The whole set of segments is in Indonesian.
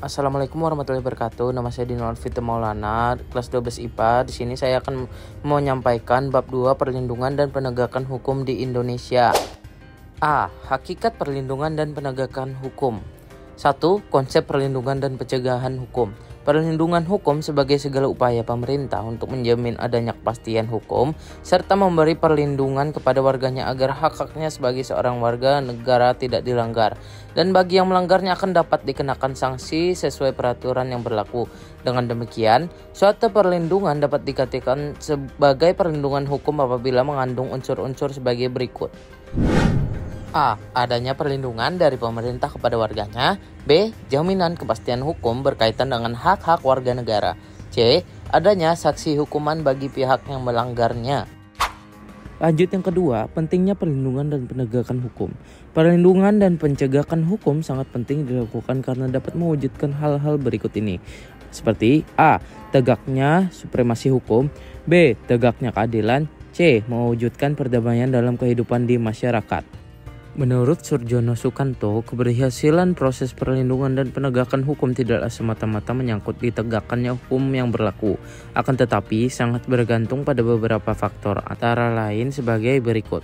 Assalamualaikum warahmatullahi wabarakatuh. Nama saya Dino Alfita Maulana, kelas 12 IPA. Di sini saya akan menyampaikan bab 2 perlindungan dan penegakan hukum di Indonesia. A. Hakikat perlindungan dan penegakan hukum. 1. Konsep perlindungan dan pencegahan hukum. Perlindungan hukum sebagai segala upaya pemerintah untuk menjamin adanya kepastian hukum serta memberi perlindungan kepada warganya agar hak-haknya sebagai seorang warga negara tidak dilanggar, dan bagi yang melanggarnya akan dapat dikenakan sanksi sesuai peraturan yang berlaku. Dengan demikian, suatu perlindungan dapat dikatakan sebagai perlindungan hukum apabila mengandung unsur-unsur sebagai berikut. A. Adanya perlindungan dari pemerintah kepada warganya. B. Jaminan kepastian hukum berkaitan dengan hak-hak warga negara. C. Adanya saksi hukuman bagi pihak yang melanggarnya. Lanjut yang kedua, pentingnya perlindungan dan penegakan hukum. Perlindungan dan pencegahan hukum sangat penting dilakukan karena dapat mewujudkan hal-hal berikut ini. Seperti A. Tegaknya supremasi hukum. B. Tegaknya keadilan. C. Mewujudkan perdamaian dalam kehidupan di masyarakat. Menurut Surjono Sukanto, keberhasilan proses perlindungan dan penegakan hukum tidaklah semata-mata menyangkut ditegakkannya hukum yang berlaku, akan tetapi sangat bergantung pada beberapa faktor, antara lain sebagai berikut.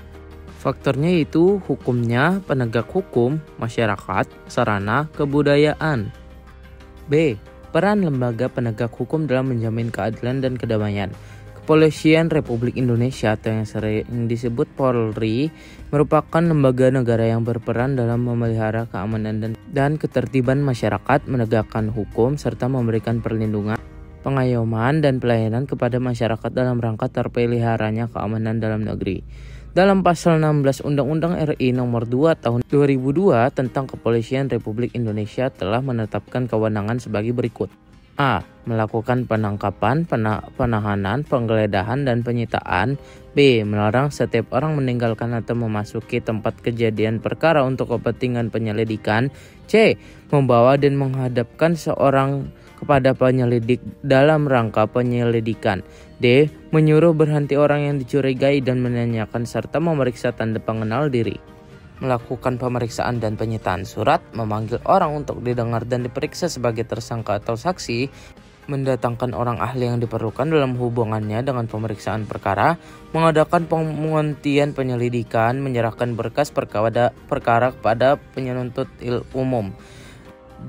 Faktornya yaitu hukumnya, penegak hukum, masyarakat, sarana, kebudayaan. B. Peran lembaga penegak hukum dalam menjamin keadilan dan kedamaian. Kepolisian Republik Indonesia atau yang sering disebut Polri merupakan lembaga negara yang berperan dalam memelihara keamanan dan ketertiban masyarakat, menegakkan hukum, serta memberikan perlindungan, pengayoman, dan pelayanan kepada masyarakat dalam rangka terpeliharanya keamanan dalam negeri. Dalam pasal 16 Undang-Undang RI Nomor 2 Tahun 2002 tentang Kepolisian Republik Indonesia telah menetapkan kewenangan sebagai berikut. A. Melakukan penangkapan, penahanan, penggeledahan, dan penyitaan. B. Melarang setiap orang meninggalkan atau memasuki tempat kejadian perkara untuk kepentingan penyelidikan. C. Membawa dan menghadapkan seorang kepada penyelidik dalam rangka penyelidikan. D. Menyuruh berhenti orang yang dicurigai dan menanyakan serta memeriksa tanda pengenal diri. Melakukan pemeriksaan dan penyitaan surat, memanggil orang untuk didengar dan diperiksa sebagai tersangka atau saksi, mendatangkan orang ahli yang diperlukan dalam hubungannya dengan pemeriksaan perkara, mengadakan penghentian penyelidikan, menyerahkan berkas perkara kepada penuntut umum.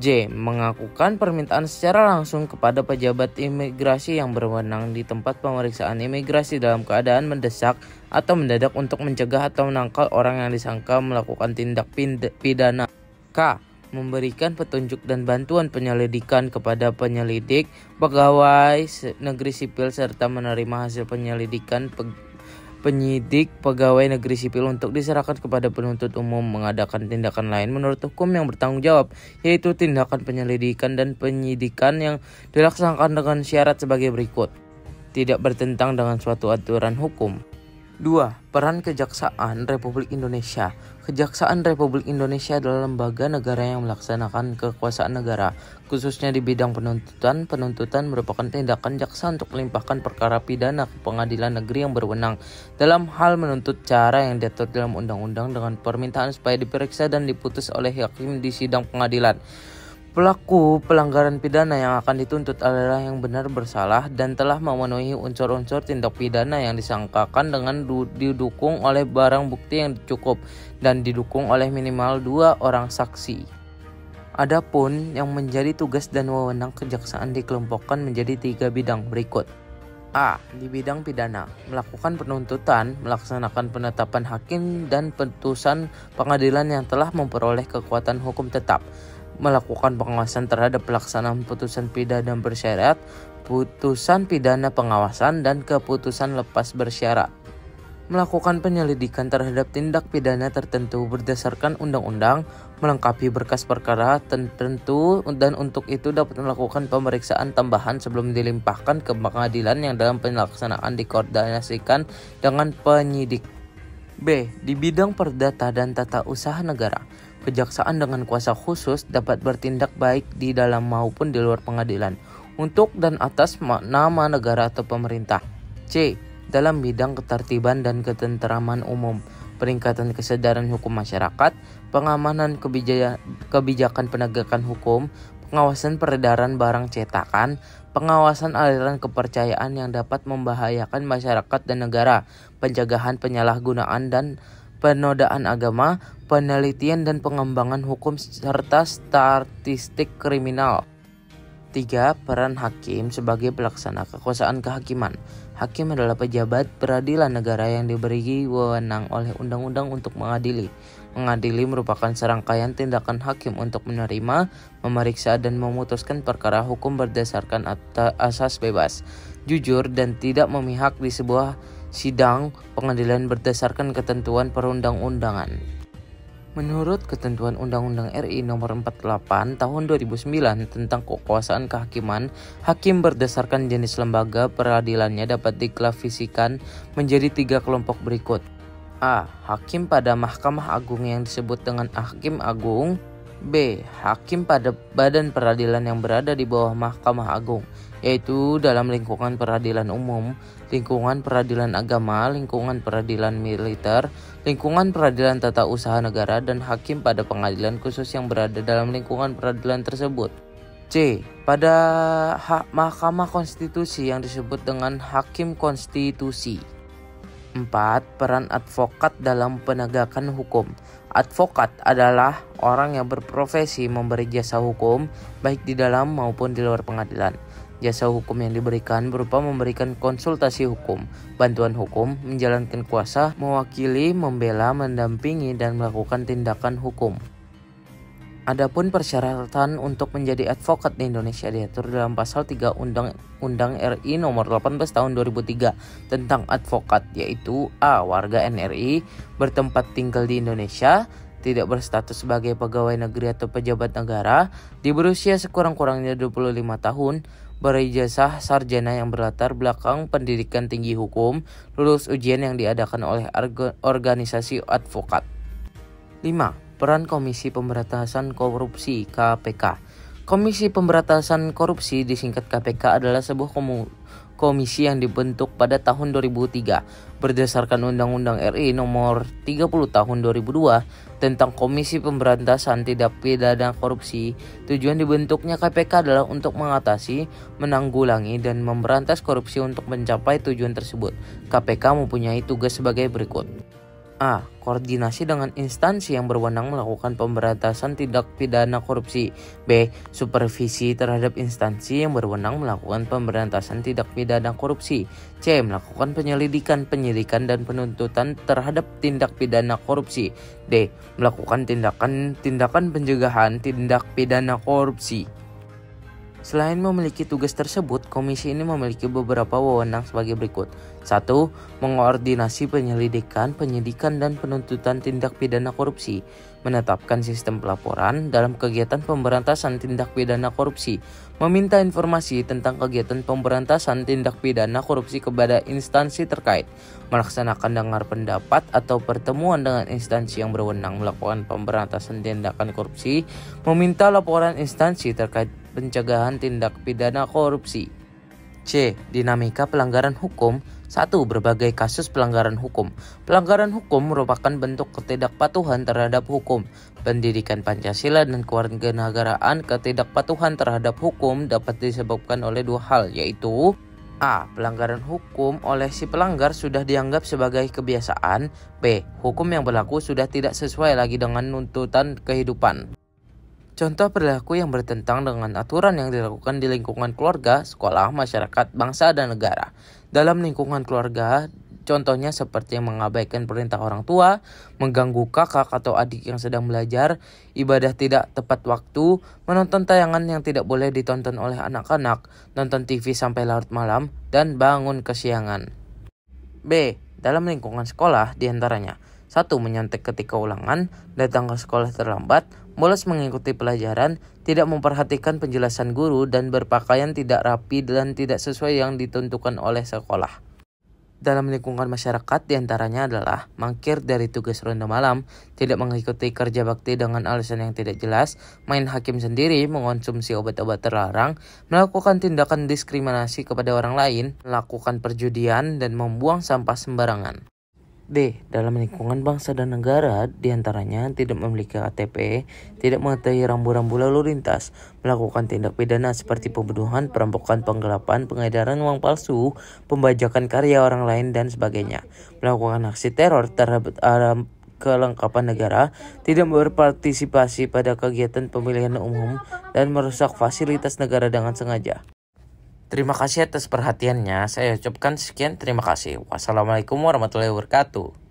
J. Mengakukan permintaan secara langsung kepada pejabat imigrasi yang berwenang di tempat pemeriksaan imigrasi dalam keadaan mendesak atau mendadak untuk mencegah atau menangkal orang yang disangka melakukan tindak pidana. K. Memberikan petunjuk dan bantuan penyelidikan kepada penyelidik, pegawai negeri sipil, serta menerima hasil penyelidikan penyidik pegawai negeri sipil untuk diserahkan kepada penuntut umum. Mengadakan tindakan lain menurut hukum yang bertanggung jawab, yaitu tindakan penyelidikan dan penyidikan yang dilaksanakan dengan syarat sebagai berikut. Tidak bertentang dengan suatu aturan hukum. 2. Peran Kejaksaan Republik Indonesia. Kejaksaan Republik Indonesia adalah lembaga negara yang melaksanakan kekuasaan negara, khususnya di bidang penuntutan. Penuntutan merupakan tindakan jaksa untuk melimpahkan perkara pidana ke pengadilan negeri yang berwenang dalam hal menuntut cara yang diatur dalam undang-undang dengan permintaan supaya diperiksa dan diputus oleh hakim di sidang pengadilan. Pelaku pelanggaran pidana yang akan dituntut adalah yang benar bersalah dan telah memenuhi unsur-unsur tindak pidana yang disangkakan dengan didukung oleh barang bukti yang cukup dan didukung oleh minimal 2 orang saksi. Adapun yang menjadi tugas dan wewenang kejaksaan dikelompokkan menjadi 3 bidang berikut. A. Di bidang pidana, melakukan penuntutan, melaksanakan penetapan hakim dan putusan pengadilan yang telah memperoleh kekuatan hukum tetap, melakukan pengawasan terhadap pelaksanaan putusan pidana bersyarat, putusan pidana pengawasan, dan keputusan lepas bersyarat. Melakukan penyelidikan terhadap tindak pidana tertentu berdasarkan undang-undang, melengkapi berkas perkara tertentu, dan untuk itu dapat melakukan pemeriksaan tambahan sebelum dilimpahkan ke pengadilan yang dalam pelaksanaan dikoordinasikan dengan penyidik. B. Di bidang perdata dan tata usaha negara, kejaksaan dengan kuasa khusus dapat bertindak baik di dalam maupun di luar pengadilan untuk dan atas nama negara atau pemerintah. C. Dalam bidang ketertiban dan ketenteraman umum, peningkatan kesadaran hukum masyarakat, pengamanan kebijakan penegakan hukum, pengawasan peredaran barang cetakan, pengawasan aliran kepercayaan yang dapat membahayakan masyarakat dan negara, pencegahan penyalahgunaan dan penodaan agama, penelitian dan pengembangan hukum serta statistik kriminal. 3. Peran hakim sebagai pelaksana kekuasaan kehakiman. Hakim adalah pejabat peradilan negara yang diberi wewenang oleh undang-undang untuk mengadili. Mengadili merupakan serangkaian tindakan hakim untuk menerima, memeriksa, dan memutuskan perkara hukum berdasarkan asas bebas, jujur, dan tidak memihak di sebuah sidang pengadilan berdasarkan ketentuan perundang-undangan. Menurut ketentuan Undang-Undang RI Nomor 48 Tahun 2009 tentang kekuasaan kehakiman, hakim berdasarkan jenis lembaga peradilannya dapat diklasifikasikan menjadi 3 kelompok berikut. A. Hakim pada Mahkamah Agung yang disebut dengan Hakim Agung. B. Hakim pada badan peradilan yang berada di bawah Mahkamah Agung, yaitu dalam lingkungan peradilan umum, lingkungan peradilan agama, lingkungan peradilan militer, lingkungan peradilan tata usaha negara, dan hakim pada pengadilan khusus yang berada dalam lingkungan peradilan tersebut. C. Pada Mahkamah Konstitusi yang disebut dengan Hakim Konstitusi. 4. Peran advokat dalam penegakan hukum. Advokat adalah orang yang berprofesi memberi jasa hukum, baik di dalam maupun di luar pengadilan. Jasa hukum yang diberikan berupa memberikan konsultasi hukum, bantuan hukum, menjalankan kuasa, mewakili, membela, mendampingi, dan melakukan tindakan hukum. Adapun persyaratan untuk menjadi advokat di Indonesia diatur dalam pasal 3 Undang-Undang RI Nomor 18 Tahun 2003 tentang advokat, yaitu A. Warga NRI, bertempat tinggal di Indonesia, tidak berstatus sebagai pegawai negeri atau pejabat negara, berusia sekurang-kurangnya 25 tahun, berijazah sarjana yang berlatar belakang pendidikan tinggi hukum, lulus ujian yang diadakan oleh organisasi advokat. 5. Peran Komisi Pemberantasan Korupsi (KPK). Komisi Pemberantasan Korupsi disingkat KPK adalah sebuah komisi yang dibentuk pada tahun 2003 berdasarkan Undang-Undang RI Nomor 30 Tahun 2002 tentang Komisi Pemberantasan Tindak Pidana Korupsi. Tujuan dibentuknya KPK adalah untuk mengatasi, menanggulangi, dan memberantas korupsi. Untuk mencapai tujuan tersebut, KPK mempunyai tugas sebagai berikut. A. Koordinasi dengan instansi yang berwenang melakukan pemberantasan tindak pidana korupsi. B. Supervisi terhadap instansi yang berwenang melakukan pemberantasan tindak pidana korupsi. C. Melakukan penyelidikan, penyidikan, dan penuntutan terhadap tindak pidana korupsi. D. Melakukan tindakan pencegahan tindak pidana korupsi. Selain memiliki tugas tersebut, komisi ini memiliki beberapa wewenang sebagai berikut. 1. Mengkoordinasi penyelidikan, penyidikan, dan penuntutan tindak pidana korupsi. Menetapkan sistem pelaporan dalam kegiatan pemberantasan tindak pidana korupsi. Meminta informasi tentang kegiatan pemberantasan tindak pidana korupsi kepada instansi terkait. Melaksanakan dengar pendapat atau pertemuan dengan instansi yang berwenang melakukan pemberantasan tindakan korupsi. Meminta laporan instansi terkait pencegahan tindak pidana korupsi. C. Dinamika pelanggaran hukum. 1. Berbagai kasus pelanggaran hukum. Pelanggaran hukum merupakan bentuk ketidakpatuhan terhadap hukum. Pendidikan Pancasila dan kewarganegaraan. Ketidakpatuhan terhadap hukum dapat disebabkan oleh dua hal, yaitu A. Pelanggaran hukum oleh si pelanggar sudah dianggap sebagai kebiasaan. B. Hukum yang berlaku sudah tidak sesuai lagi dengan tuntutan kehidupan. Contoh perilaku yang bertentangan dengan aturan yang dilakukan di lingkungan keluarga, sekolah, masyarakat, bangsa, dan negara. Dalam lingkungan keluarga, contohnya seperti mengabaikan perintah orang tua, mengganggu kakak atau adik yang sedang belajar, ibadah tidak tepat waktu, menonton tayangan yang tidak boleh ditonton oleh anak-anak, nonton TV sampai larut malam, dan bangun kesiangan. B. Dalam lingkungan sekolah, diantaranya 1. Menyontek ketika ulangan, datang ke sekolah terlambat, bolos mengikuti pelajaran, tidak memperhatikan penjelasan guru, dan berpakaian tidak rapi dan tidak sesuai yang ditentukan oleh sekolah. Dalam lingkungan masyarakat diantaranya adalah mangkir dari tugas ronda malam, tidak mengikuti kerja bakti dengan alasan yang tidak jelas, main hakim sendiri, mengonsumsi obat-obat terlarang, melakukan tindakan diskriminasi kepada orang lain, melakukan perjudian, dan membuang sampah sembarangan. B. Dalam lingkungan bangsa dan negara, diantaranya tidak memiliki KTP, tidak mengetahui rambu-rambu lalu lintas, melakukan tindak pidana seperti pembunuhan, perampokan, penggelapan, pengedaran uang palsu, pembajakan karya orang lain, dan sebagainya, melakukan aksi teror terhadap kelengkapan negara, tidak berpartisipasi pada kegiatan pemilihan umum, dan merusak fasilitas negara dengan sengaja. Terima kasih atas perhatiannya. Saya ucapkan sekian terima kasih. Wassalamualaikum warahmatullahi wabarakatuh.